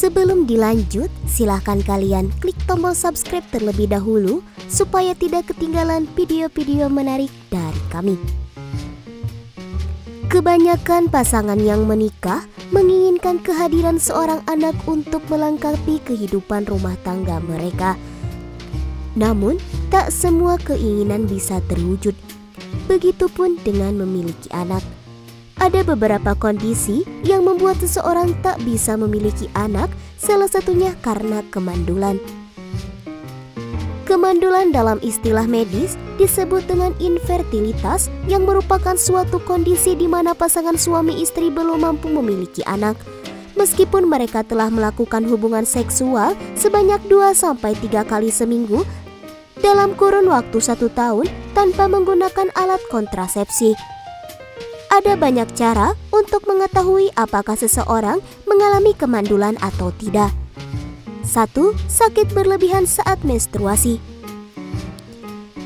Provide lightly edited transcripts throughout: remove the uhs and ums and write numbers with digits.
Sebelum dilanjut, silahkan kalian klik tombol subscribe terlebih dahulu supaya tidak ketinggalan video-video menarik dari kami. Kebanyakan pasangan yang menikah menginginkan kehadiran seorang anak untuk melengkapi kehidupan rumah tangga mereka. Namun, tak semua keinginan bisa terwujud. Begitupun dengan memiliki anak. Ada beberapa kondisi yang membuat seseorang tak bisa memiliki anak, salah satunya karena kemandulan. Kemandulan dalam istilah medis disebut dengan infertilitas yang merupakan suatu kondisi di mana pasangan suami istri belum mampu memiliki anak. Meskipun mereka telah melakukan hubungan seksual sebanyak 2-3 kali seminggu dalam kurun waktu 1 tahun tanpa menggunakan alat kontrasepsi. Ada banyak cara untuk mengetahui apakah seseorang mengalami kemandulan atau tidak. 1. Sakit berlebihan saat menstruasi.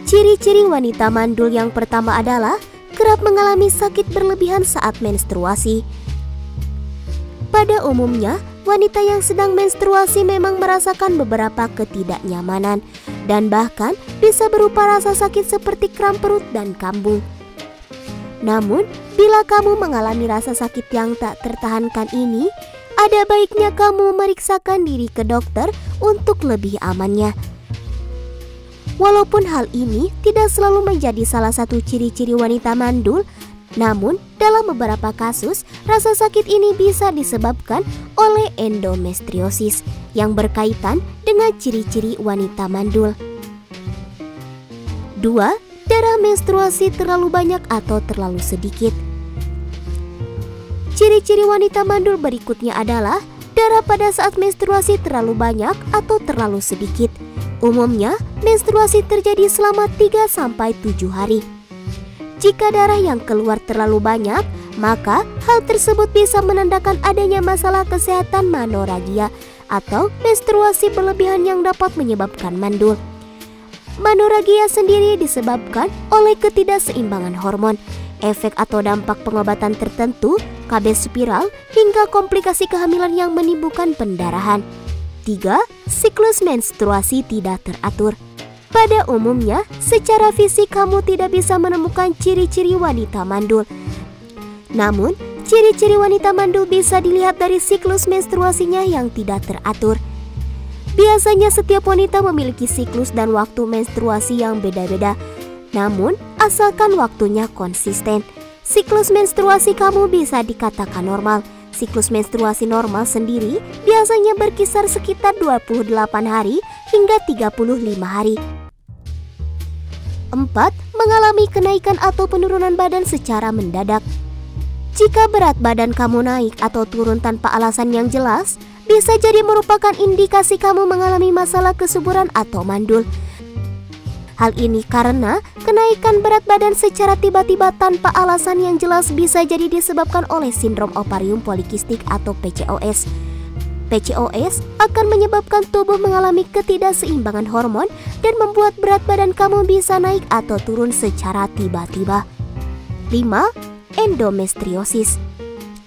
Ciri-ciri wanita mandul yang pertama adalah kerap mengalami sakit berlebihan saat menstruasi. Pada umumnya, wanita yang sedang menstruasi memang merasakan beberapa ketidaknyamanan dan bahkan bisa berupa rasa sakit seperti kram perut dan kambung. Namun, bila kamu mengalami rasa sakit yang tak tertahankan ini, ada baiknya kamu memeriksakan diri ke dokter untuk lebih amannya. Walaupun hal ini tidak selalu menjadi salah satu ciri-ciri wanita mandul, namun dalam beberapa kasus, rasa sakit ini bisa disebabkan oleh endometriosis yang berkaitan dengan ciri-ciri wanita mandul. 2. Darah menstruasi terlalu banyak atau terlalu sedikit. Ciri-ciri wanita mandul berikutnya adalah darah pada saat menstruasi terlalu banyak atau terlalu sedikit. Umumnya, menstruasi terjadi selama 3-7 hari. Jika darah yang keluar terlalu banyak, maka hal tersebut bisa menandakan adanya masalah kesehatan manoragia atau menstruasi berlebihan yang dapat menyebabkan mandul. Manoragia sendiri disebabkan oleh ketidakseimbangan hormon, efek atau dampak pengobatan tertentu, KB spiral, hingga komplikasi kehamilan yang menimbulkan pendarahan. 3. Siklus menstruasi tidak teratur. Pada umumnya, secara fisik kamu tidak bisa menemukan ciri-ciri wanita mandul. Namun, ciri-ciri wanita mandul bisa dilihat dari siklus menstruasinya yang tidak teratur. Biasanya setiap wanita memiliki siklus dan waktu menstruasi yang beda-beda. Namun, asalkan waktunya konsisten, siklus menstruasi kamu bisa dikatakan normal. Siklus menstruasi normal sendiri biasanya berkisar sekitar 28 hari hingga 35 hari. 4. Mengalami kenaikan atau penurunan badan secara mendadak. Jika berat badan kamu naik atau turun tanpa alasan yang jelas, bisa jadi merupakan indikasi kamu mengalami masalah kesuburan atau mandul. Hal ini karena kenaikan berat badan secara tiba-tiba tanpa alasan yang jelas bisa jadi disebabkan oleh sindrom ovarium polikistik atau PCOS. PCOS akan menyebabkan tubuh mengalami ketidakseimbangan hormon dan membuat berat badan kamu bisa naik atau turun secara tiba-tiba. 5. Endometriosis.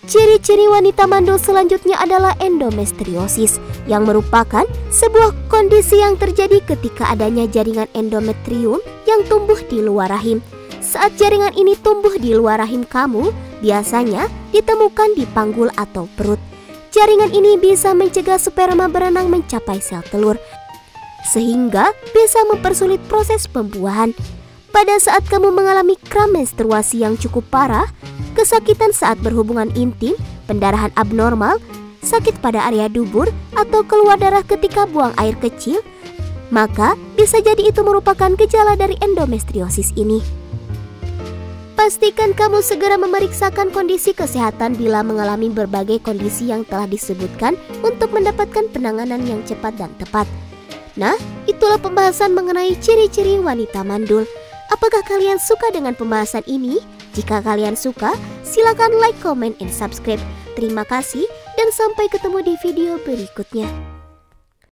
Ciri-ciri wanita mandul selanjutnya adalah endometriosis, yang merupakan sebuah kondisi yang terjadi ketika adanya jaringan endometrium yang tumbuh di luar rahim. Saat jaringan ini tumbuh di luar rahim kamu, biasanya ditemukan di panggul atau perut. Jaringan ini bisa mencegah sperma berenang mencapai sel telur, sehingga bisa mempersulit proses pembuahan. Pada saat kamu mengalami kram menstruasi yang cukup parah, kesakitan saat berhubungan intim, pendarahan abnormal, sakit pada area dubur, atau keluar darah ketika buang air kecil, maka bisa jadi itu merupakan gejala dari endometriosis ini. Pastikan kamu segera memeriksakan kondisi kesehatan bila mengalami berbagai kondisi yang telah disebutkan untuk mendapatkan penanganan yang cepat dan tepat. Nah, itulah pembahasan mengenai ciri-ciri wanita mandul. Apakah kalian suka dengan pembahasan ini? Jika kalian suka, silakan like, comment, and subscribe. Terima kasih dan sampai ketemu di video berikutnya.